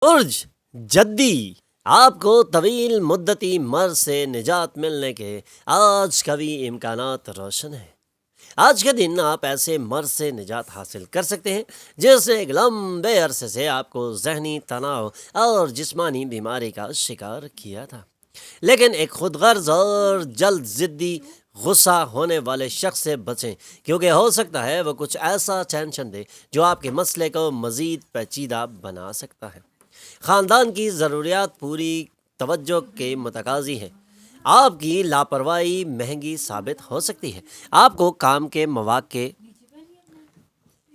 برج جدی، آپ کو طویل مدتی مرض سے نجات ملنے کے آج کا بھی امکانات روشن ہیں۔ آج کے دن آپ ایسے مرض سے نجات حاصل کر سکتے ہیں جس نے ایک لمبے عرصے سے آپ کو ذہنی تناؤ اور جسمانی بیماری کا شکار کیا تھا۔ لیکن ایک خود غرض اور جلد ضدی غصہ ہونے والے شخص سے بچیں، کیونکہ ہو سکتا ہے وہ کچھ ایسا ٹینشن دے جو آپ کے مسئلے کو مزید پیچیدہ بنا سکتا ہے۔ خاندان کی ضروریات پوری توجہ کے متقاضی ہے۔ آپ کی لاپرواہی مہنگی ثابت ہو سکتی ہے۔ آپ کو کام کے مواقع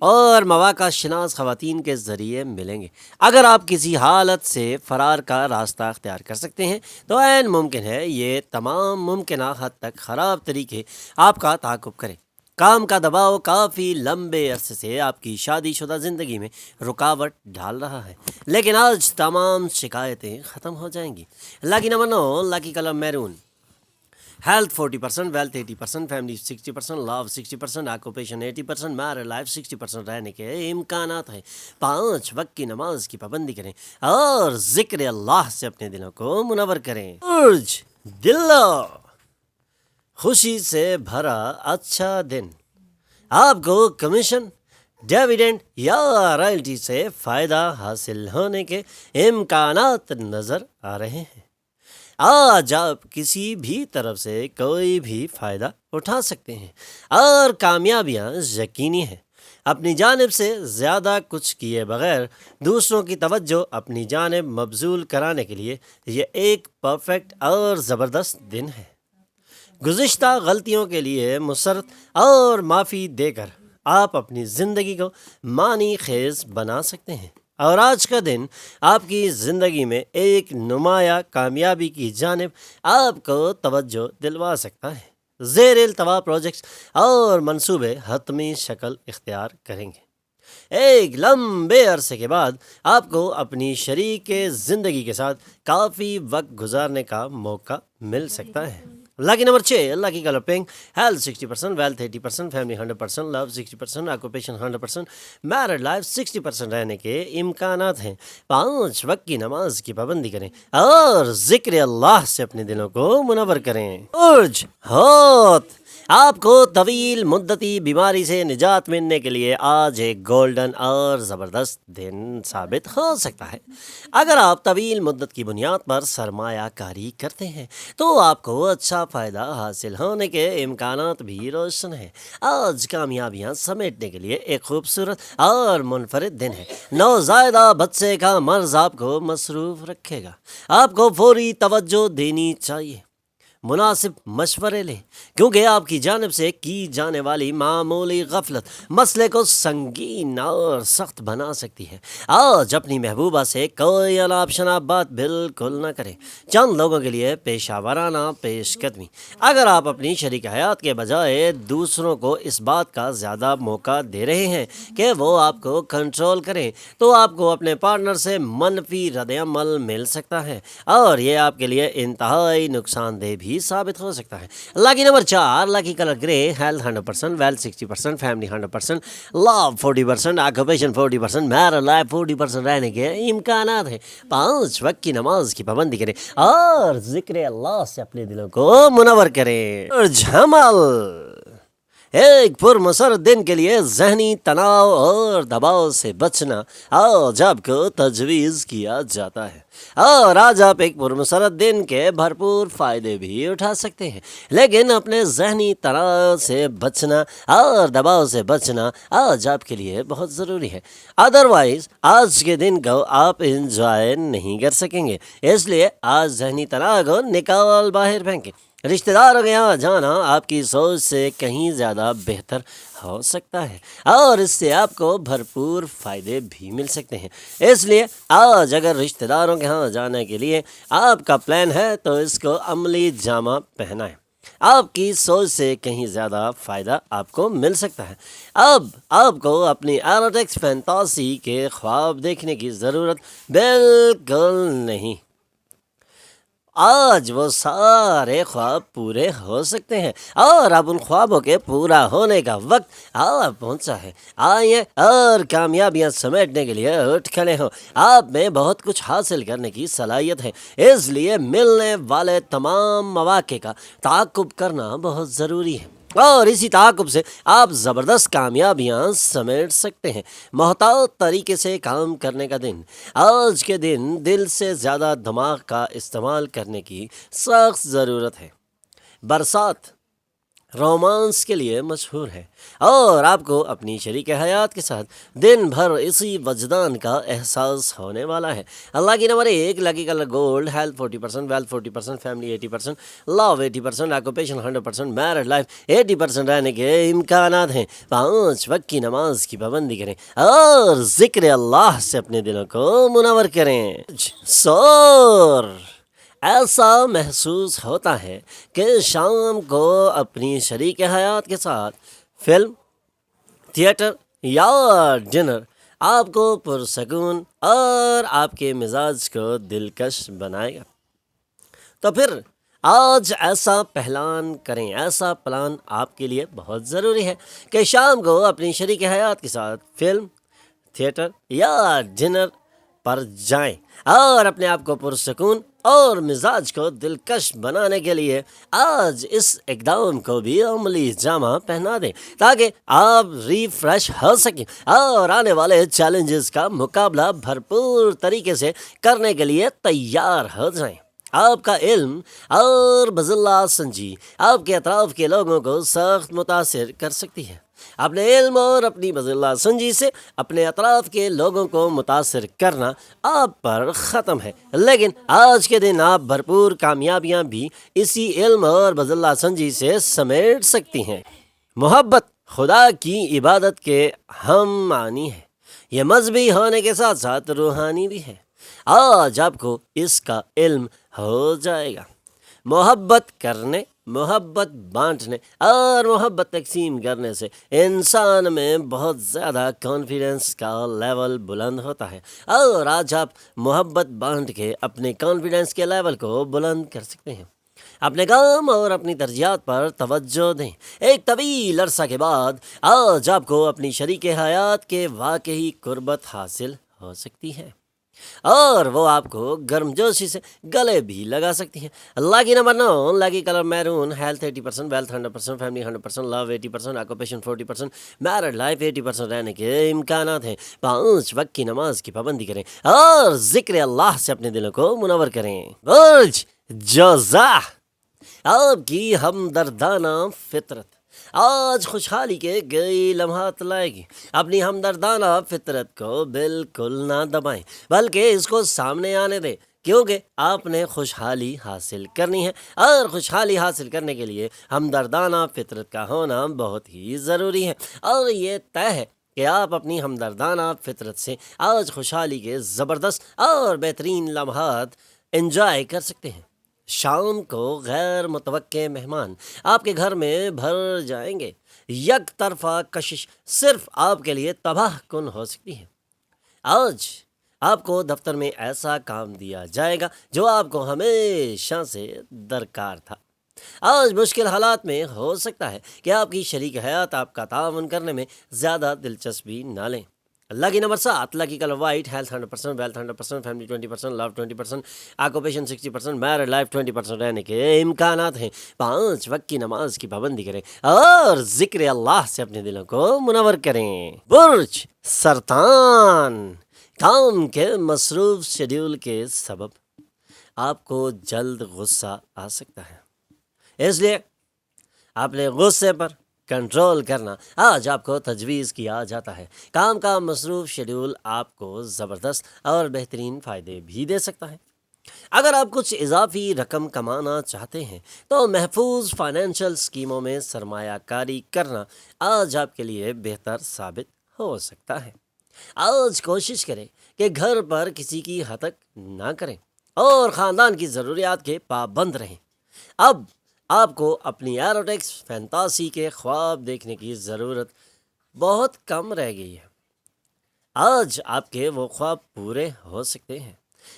اور مواقع شناس خواتین کے ذریعے ملیں گے۔ اگر آپ کسی حالت سے فرار کا راستہ اختیار کر سکتے ہیں تو عین ممکن ہے یہ تمام ممکنہ حد تک خراب طریقے آپ کا تعاقب کریں۔ کام کا دباؤ کافی لمبے عرصے سے آپ کی شادی شدہ زندگی میں رکاوٹ ڈال رہا ہے، لیکن آج تمام شکایتیں ختم ہو جائیں گی۔ Lucky number 9، lucky colour maroon. Health 40%، wealth 80%، family 60%، love 60%، occupation 80%، married life 60% رہنے کے امکانات ہیں۔ 5 وقت کی نماز کی پابندی کریں اور ذکر اللہ سے اپنے دلوں کو منور کریں۔ برج دلو، خوشی سے بھرا اچھا دن۔ آپ کو کمیشن، ڈیویڈنڈ یا رائلٹی سے فائدہ حاصل ہونے کے امکانات نظر آ رہے ہیں۔ آج آپ کسی بھی طرف سے کوئی بھی فائدہ اٹھا سکتے ہیں اور کامیابیاں یقینی ہیں۔ اپنی جانب سے زیادہ کچھ کیے بغیر دوسروں کی توجہ اپنی جانب مبذول کرانے کے لیے یہ ایک پرفیکٹ اور زبردست دن ہے۔ گزشتہ غلطیوں کے لیے مسرت اور معافی دے کر آپ اپنی زندگی کو معنی خیز بنا سکتے ہیں، اور آج کا دن آپ کی زندگی میں ایک نمایاں کامیابی کی جانب آپ کو توجہ دلوا سکتا ہے۔ زیر التوا پروجیکٹس اور منصوبے حتمی شکل اختیار کریں گے۔ ایک لمبے عرصے کے بعد آپ کو اپنی شریک زندگی کے ساتھ کافی وقت گزارنے کا موقع مل سکتا ہے۔ Lucky number 6، lucky colour pink. Health 60%، wealth 80%، family 100%، love 60%، occupation 100%، married life 60% رہنے کے امکانات ہیں۔ 5 وقت کی نماز کی پابندی کریں اور ذکر اللہ سے اپنے دلوں کو منور کریں۔ برج ہوت، آپ کو طویل مدتی بیماری سے نجات ملنے کے لیے آج ایک گولڈن اور زبردست دن ثابت ہو سکتا ہے۔ اگر آپ طویل مدت کی بنیاد پر سرمایہ کاری کرتے ہیں تو آپ کو اچھا فائدہ حاصل ہونے کے امکانات بھی روشن ہیں۔ آج کامیابیاں سمیٹنے کے لیے ایک خوبصورت اور منفرد دن ہے۔ نوزائیدہ بچے کا مرض آپ کو مصروف رکھے گا۔ آپ کو فوری توجہ دینی چاہیے۔ مناسب مشورے لیں، کیونکہ آپ کی جانب سے کی جانے والی معمولی غفلت مسئلے کو سنگین اور سخت بنا سکتی ہے۔ آج اپنی محبوبہ سے کوئی اناپ شناپ بات بالکل نہ کریں۔ چند لوگوں کے لیے پیشہ ورانہ پیش قدمی۔ اگر آپ اپنی شریک حیات کے بجائے دوسروں کو اس بات کا زیادہ موقع دے رہے ہیں کہ وہ آپ کو کنٹرول کریں تو آپ کو اپنے پارٹنر سے منفی رد عمل مل سکتا ہے، اور یہ آپ کے لیے انتہائی نقصان دہ بھی ثابت ہو سکتا ہے۔ لاکی نمبر 4، لاکی کلر گرے۔ Health 100%، wealth 60%، family 100%، love 40%، occupation 40%، married life 40% رہنے کے امکانات ہیں۔ 5 وقت کی نماز کی پابندی کریں اور ذکر اللہ سے اپنے دلوں کو منور کریں۔ حمل، ایک پرمسرت دن کے لیے ذہنی تناؤ اور دباؤ سے بچنا آج آپ کو تجویز کیا جاتا ہے، اور آج آپ ایک پرمسرت دن کے بھرپور فائدے بھی اٹھا سکتے ہیں، لیکن اپنے ذہنی تناؤ سے بچنا اور دباؤ سے بچنا آج آپ کے لیے بہت ضروری ہے۔ ادروائز آج کے دن کو آپ انجوائے نہیں کر سکیں گے، اس لیے آج ذہنی تناؤ کو نکال باہر پھینکیں۔ رشتہ داروں کے یہاں جانا آپ کی سوچ سے کہیں زیادہ بہتر ہو سکتا ہے، اور اس سے آپ کو بھرپور فائدے بھی مل سکتے ہیں۔ اس لیے آج اگر رشتہ داروں کے یہاں جانے کے لیے آپ کا پلان ہے تو اس کو عملی جامہ پہنائیں۔ آپ کی سوچ سے کہیں زیادہ فائدہ آپ کو مل سکتا ہے۔ اب آپ کو اپنی ایروٹکس فینٹاسی کے خواب دیکھنے کی ضرورت بالکل نہیں۔ آج وہ سارے خواب پورے ہو سکتے ہیں اور اب ان خوابوں کے پورا ہونے کا وقت پہنچا ہے۔ آئیے اور کامیابیاں سمیٹنے کے لیے اٹھ کھڑے ہو۔ آپ میں بہت کچھ حاصل کرنے کی صلاحیت ہے، اس لیے ملنے والے تمام مواقع کا تعاقب کرنا بہت ضروری ہے، اور اسی تعاقب سے آپ زبردست کامیابیاں سمیٹ سکتے ہیں۔ محتاط طریقے سے کام کرنے کا دن۔ آج کے دن دل سے زیادہ دماغ کا استعمال کرنے کی سخت ضرورت ہے۔ برسات رومانس کے لیے مشہور ہے، اور آپ کو اپنی شریک حیات کے ساتھ دن بھر اسی وجدان کا احساس ہونے والا ہے۔ اللہ کی number 1، lucky colour gold, health 40%، wealth 40%، family 80%، love 80%، occupation 100%، married life 80% رہنے کے امکانات ہیں۔ 5 وقت کی نماز کی پابندی کریں اور ذکر اللہ سے اپنے دلوں کو منور کریں۔ سور ایسا محسوس ہوتا ہے کہ شام کو اپنی شریک حیات کے ساتھ فلم، تھیٹر یا ڈنر آپ کو پرسکون اور آپ کے مزاج کو دلکش بنائے گا۔ تو پھر آج ایسا پلان کریں، ایسا پلان آپ کے لیے بہت ضروری ہے کہ شام کو اپنی شریک حیات کے ساتھ فلم، تھیٹر یا ڈنر پر جائیں اور اپنے آپ کو پرسکون اور مزاج کو دلکش بنانے کے لیے آج اس اقدام کو بھی عملی جامہ پہنا دیں، تاکہ آپ ریفریش ہو سکیں اور آنے والے چیلنجز کا مقابلہ بھرپور طریقے سے کرنے کے لیے تیار ہو جائیں۔ آپ کا علم اور بذلہ سنجی آپ کے اطراف کے لوگوں کو سخت متاثر کر سکتی ہے۔ اپنے علم اور اپنی بذلہ سنجی سے اپنے اطراف کے لوگوں کو متاثر کرنا آپ پر ختم ہے، لیکن آج کے دن آپ بھرپور کامیابیاں بھی اسی علم اور بذلہ سنجی سے سمیٹ سکتی ہیں۔ محبت خدا کی عبادت کے ہم معنی ہے، یہ مذہبی ہونے کے ساتھ ساتھ روحانی بھی ہے۔ آج آپ کو اس کا علم ہو جائے گا۔ محبت کرنے، محبت بانٹنے اور محبت تقسیم کرنے سے انسان میں بہت زیادہ کانفیڈنس کا لیول بلند ہوتا ہے، اور آج آپ محبت بانٹ کے اپنے کانفیڈنس کے لیول کو بلند کر سکتے ہیں۔ اپنے کام اور اپنی ترجیحات پر توجہ دیں۔ ایک طویل عرصہ کے بعد آج آپ کو اپنی شریک حیات کے واقعی قربت حاصل ہو سکتی ہے، اور وہ آپ کو گرم جوشی سے گلے بھی لگا سکتی ہیں۔ اللہ کی number 9، lucky colour maroon, health 80%، wealth 100%، family 100%، love 80%، occupation 40%، married life 80% رہنے کے امکانات ہیں۔ 5 وقت کی نماز کی پابندی کریں اور ذکر اللہ سے اپنے دلوں کو منور کریں۔ برج جوزا آپ کی ہمدردانہ فطرت آج خوشحالی کے کئی لمحات لائے گی۔ اپنی ہمدردانہ فطرت کو بالکل نہ دبائیں، بلکہ اس کو سامنے آنے دیں، کیونکہ آپ نے خوشحالی حاصل کرنی ہے، اور خوشحالی حاصل کرنے کے لیے ہمدردانہ فطرت کا ہونا بہت ہی ضروری ہے، اور یہ طے ہے کہ آپ اپنی ہمدردانہ فطرت سے آج خوشحالی کے زبردست اور بہترین لمحات انجوائے کر سکتے ہیں۔ شام کو غیر متوقع مہمان آپ کے گھر میں بھر جائیں گے۔ یک طرفہ کشش صرف آپ کے لیے تباہ کن ہو سکتی ہے۔ آج آپ کو دفتر میں ایسا کام دیا جائے گا جو آپ کو ہمیشہ سے درکار تھا۔ آج مشکل حالات میں ہو سکتا ہے کہ آپ کی شریک حیات آپ کا تعاون کرنے میں زیادہ دلچسپی نہ لیں۔ اللہ کی number 7، lucky colour white, health 100%، wealth 100%، family 20%، love 20%، occupation 60%، married life 20% رہنے کے امکانات ہیں۔ 5 وقت کی نماز کی پابندی کریں اور ذکر اللہ سے اپنے دلوں کو منور کریں۔ برج سرطان کام کے مصروف شیڈیول کے سبب آپ کو جلد غصہ آ سکتا ہے، اس لیے اپنے غصے پر کنٹرول کرنا آج آپ کو تجویز کیا جاتا ہے۔ کام کا مصروف شیڈیول آپ کو زبردست اور بہترین فائدے بھی دے سکتا ہے۔ اگر آپ کچھ اضافی رقم کمانا چاہتے ہیں تو محفوظ فائنینشیل اسکیموں میں سرمایہ کاری کرنا آج آپ کے لیے بہتر ثابت ہو سکتا ہے۔ آج کوشش کریں کہ گھر پر کسی کی ہتک نہ کریں اور خاندان کی ضروریات کے پابند رہیں۔ اب آپ کو اپنی ایروٹیکس فینتاسی کے خواب دیکھنے کی ضرورت بہت کم رہ گئی ہے۔ آج آپ کے وہ خواب پورے ہو سکتے ہیں۔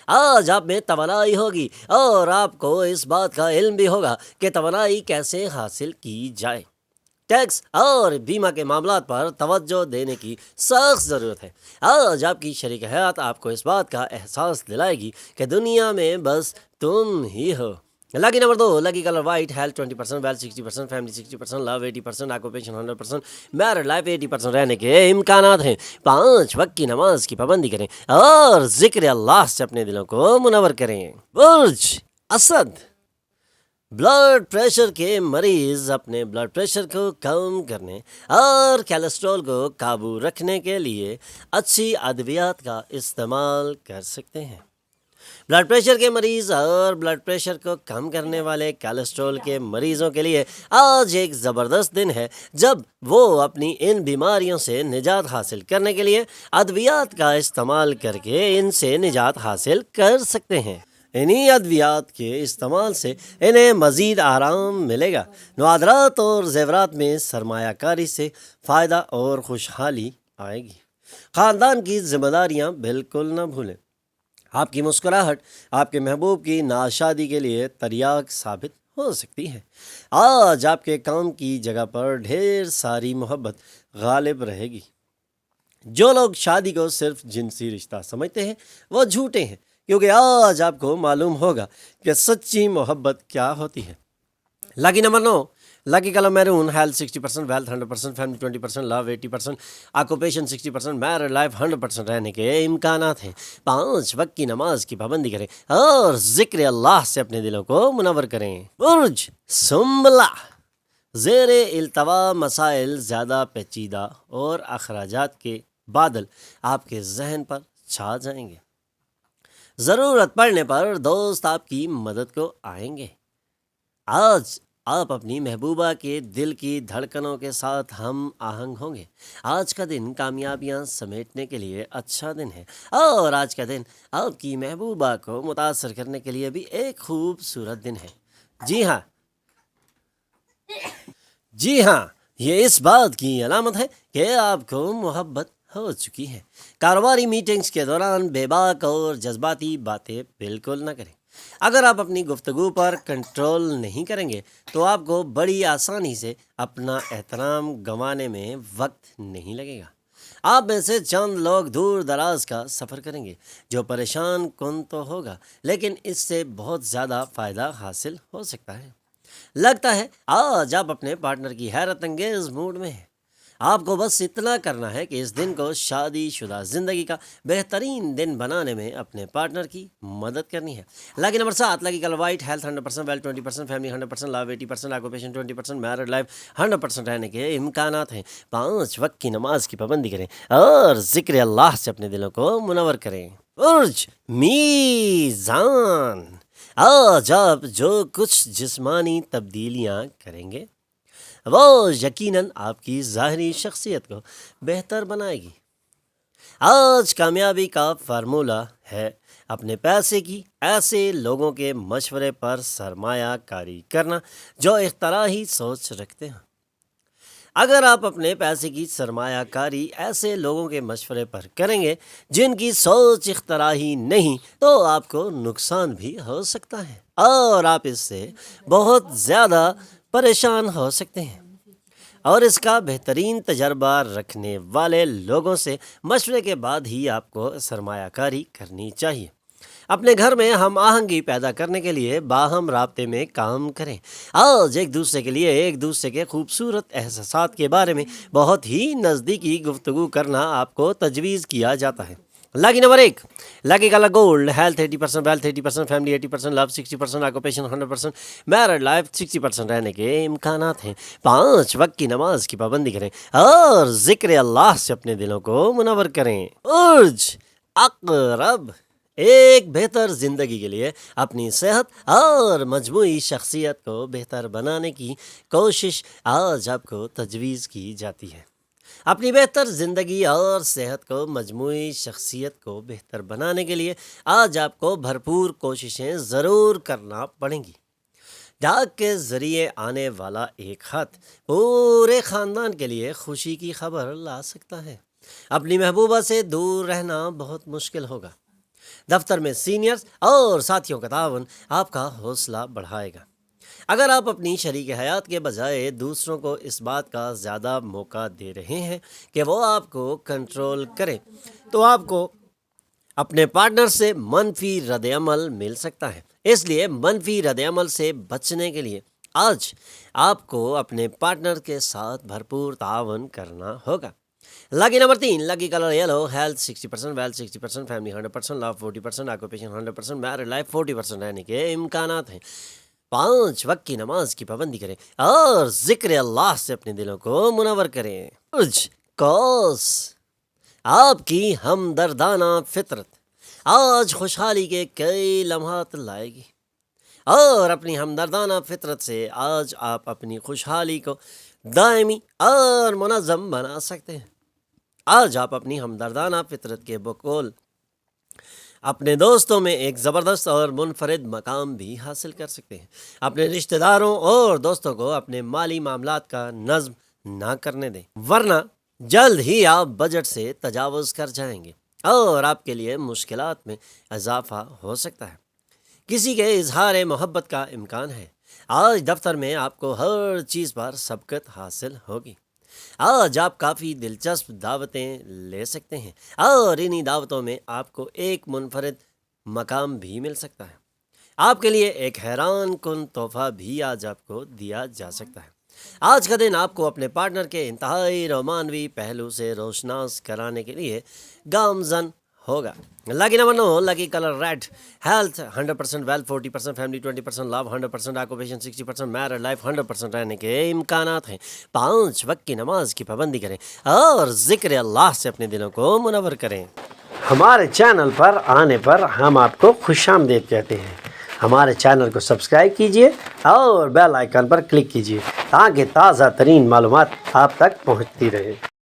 آج آپ میں توانائی ہوگی اور آپ کو اس بات کا علم بھی ہوگا کہ توانائی کیسے حاصل کی جائے۔ ٹیکس اور بیمہ کے معاملات پر توجہ دینے کی سخت ضرورت ہے۔ آج آپ کی شریک حیات آپ کو اس بات کا احساس دلائے گی کہ دنیا میں بس تم ہی ہو۔ Lucky number 2، lucky colour white, health 20%، wealth 60%، family 60%، love 80%، occupation 100%، married life 80% رہنے کے امکانات ہیں۔ 5 وقت کی نماز کی پابندی کریں اور ذکر اللہ سے اپنے دلوں کو منور کریں۔ برج اسد، بلڈ پریشر کے مریض اپنے بلڈ پریشر کو کم کرنے اور کیلسٹرول کو قابو رکھنے کے لیے اچھی ادویات کا استعمال کر سکتے ہیں۔ بلڈ پریشر کے مریض اور بلڈ پریشر کو کم کرنے والے کیلسٹرول کے مریضوں کے لیے آج ایک زبردست دن ہے جب وہ اپنی ان بیماریوں سے نجات حاصل کرنے کے لیے ادویات کا استعمال کر کے ان سے نجات حاصل کر سکتے ہیں۔ انہی ادویات کے استعمال سے انہیں مزید آرام ملے گا۔ نوادرات اور زیورات میں سرمایہ کاری سے فائدہ اور خوشحالی آئے گی۔ خاندان کی ذمہ داریاں بالکل نہ بھولیں۔ آپ کی مسکراہٹ آپ کے محبوب کی ناشادی کے لیے تریاق ثابت ہو سکتی ہے۔ آج آپ کے کام کی جگہ پر ڈھیر ساری محبت غالب رہے گی۔ جو لوگ شادی کو صرف جنسی رشتہ سمجھتے ہیں وہ جھوٹے ہیں، کیونکہ آج آپ کو معلوم ہوگا کہ سچی محبت کیا ہوتی ہے۔ Lucky number 9، lucky colour maroon, health 60%، wealth 100%، family 20%، love 80%، occupation 60%، married life 100% رہنے کے امکانات ہیں۔ 5 وقت کی نماز کی پابندی کریں اور ذکر اللہ سے اپنے دلوں کو منور کریں۔ برج سنبلہ، زیر التوا مسائل زیادہ پیچیدہ اور اخراجات کے بادل آپ کے ذہن پر چھا جائیں گے۔ ضرورت پڑنے پر دوست آپ کی مدد کو آئیں گے۔ آج آپ اپنی محبوبہ کے دل کی دھڑکنوں کے ساتھ ہم آہنگ ہوں گے۔ آج کا دن کامیابیاں سمیٹنے کے لیے اچھا دن ہے اور آج کا دن آپ کی محبوبہ کو متاثر کرنے کے لیے بھی ایک خوبصورت دن ہے۔ جی ہاں، یہ اس بات کی علامت ہے کہ آپ کو محبت ہو چکی ہے۔ کاروباری میٹنگز کے دوران بے باک اور جذباتی باتیں بالکل نہ کریں۔ اگر آپ اپنی گفتگو پر کنٹرول نہیں کریں گے تو آپ کو بڑی آسانی سے اپنا احترام گنوانے میں وقت نہیں لگے گا۔ آپ میں سے چند لوگ دور دراز کا سفر کریں گے جو پریشان کن تو ہوگا، لیکن اس سے بہت زیادہ فائدہ حاصل ہو سکتا ہے۔ لگتا ہے آج آپ اپنے پارٹنر کی حیرت انگیز موڈ میں ہیں۔ آپ کو بس اتنا کرنا ہے کہ اس دن کو شادی شدہ زندگی کا بہترین دن بنانے میں اپنے پارٹنر کی مدد کرنی ہے۔ Lucky number 7، lucky colour white, health 100%، wealth 20%، family 100%، love 80%، occupation 20%، married life 100% رہنے کے امکانات ہیں۔ 5 وقت کی نماز کی پابندی کریں اور ذکر اللہ سے اپنے دلوں کو منور کریں۔ برج میزان، آج آپ جو کچھ جسمانی تبدیلیاں کریں گے وہ یقیناً آپ کی ظاہری شخصیت کو بہتر بنائے گی۔ آج کامیابی کا فارمولہ ہے اپنے پیسے کی ایسے لوگوں کے مشورے پر سرمایہ کاری کرنا جو اختراعی سوچ رکھتے ہیں۔ اگر آپ اپنے پیسے کی سرمایہ کاری ایسے لوگوں کے مشورے پر کریں گے جن کی سوچ اختراعی نہیں تو آپ کو نقصان بھی ہو سکتا ہے اور آپ اس سے بہت زیادہ پریشان ہو سکتے ہیں، اور اس کا بہترین تجربہ رکھنے والے لوگوں سے مشورے کے بعد ہی آپ کو سرمایہ کاری کرنی چاہیے۔ اپنے گھر میں ہم آہنگی پیدا کرنے کے لیے باہم رابطے میں کام کریں۔ آج ایک دوسرے کے لیے ایک دوسرے کے خوبصورت احساسات کے بارے میں بہت ہی نزدیکی گفتگو کرنا آپ کو تجویز کیا جاتا ہے۔ Lucky number 1، lucky colour gold, health 80%، wealth 80%، family 80%، love 60%، occupation 100%، married life 60% رہنے کے امکانات ہیں۔ 5 وقت کی نماز کی پابندی کریں اور ذکر اللہ سے اپنے دلوں کو منور کریں۔ برج عقرب، ایک بہتر زندگی کے لیے اپنی صحت اور مجموعی شخصیت کو بہتر بنانے کی کوشش آج آپ کو تجویز کی جاتی ہے۔ اپنی بہتر زندگی اور صحت کو مجموعی شخصیت کو بہتر بنانے کے لیے آج آپ کو بھرپور کوششیں ضرور کرنا پڑیں گی۔ ڈاک کے ذریعے آنے والا ایک خط پورے خاندان کے لیے خوشی کی خبر لا سکتا ہے۔ اپنی محبوبہ سے دور رہنا بہت مشکل ہوگا۔ دفتر میں سینئرز اور ساتھیوں کا تعاون آپ کا حوصلہ بڑھائے گا۔ اگر آپ اپنی شریک حیات کے بجائے دوسروں کو اس بات کا زیادہ موقع دے رہے ہیں کہ وہ آپ کو کنٹرول کریں، تو آپ کو اپنے پارٹنر سے منفی رد عمل مل سکتا ہے۔ اس لیے منفی رد عمل سے بچنے کے لیے آج آپ کو اپنے پارٹنر کے ساتھ بھرپور تعاون کرنا ہوگا۔ Lucky number 3، lucky colour yellow, health 60%، wealth 60%، family 100%، love 40%، occupation 100%، married life 40% رہنے کے امکانات ہیں۔ 5 وقت کی نماز کی پابندی کریں اور ذکر اللہ سے اپنے دلوں کو منور کریں۔ کوس، آپ کی ہمدردانہ فطرت آج خوشحالی کے کئی لمحات لائے گی، اور اپنی ہمدردانہ فطرت سے آج آپ اپنی خوشحالی کو دائمی اور منظم بنا سکتے ہیں۔ آج آپ اپنی ہمدردانہ فطرت کے بقول اپنے دوستوں میں ایک زبردست اور منفرد مقام بھی حاصل کر سکتے ہیں۔ اپنے رشتہ داروں اور دوستوں کو اپنے مالی معاملات کا نظم نہ کرنے دیں، ورنہ جلد ہی آپ بجٹ سے تجاوز کر جائیں گے اور آپ کے لیے مشکلات میں اضافہ ہو سکتا ہے۔ کسی کے اظہار محبت کا امکان ہے۔ آج دفتر میں آپ کو ہر چیز پر سبقت حاصل ہوگی۔ آج آپ کافی دلچسپ دعوتیں لے سکتے ہیں اور انہی دعوتوں میں آپ کو ایک منفرد مقام بھی مل سکتا ہے۔ آپ کے لیے ایک حیران کن تحفہ بھی آج آپ کو دیا جا سکتا ہے۔ آج کا دن آپ کو اپنے پارٹنر کے انتہائی رومانوی پہلو سے روشناس کرانے کے لیے گامزن ہوگا۔ Lucky number 9، lucky colour red, health 100%، wealth 40%، family 20%، love 100%، occupation 60%، married life 100% رہنے کے امکانات ہیں۔ 5 وقت کی نماز کی پابندی کریں اور ذکر اللہ سے اپنے دلوں کو منور کریں۔ ہمارے چینل پر آنے پر ہم آپ کو خوش آمدید کہتے ہیں۔ ہمارے چینل کو سبسکرائب کیجیے اور بیل آئیکن پر کلک کیجیے تاکہ تازہ ترین معلومات آپ تک پہنچتی رہے۔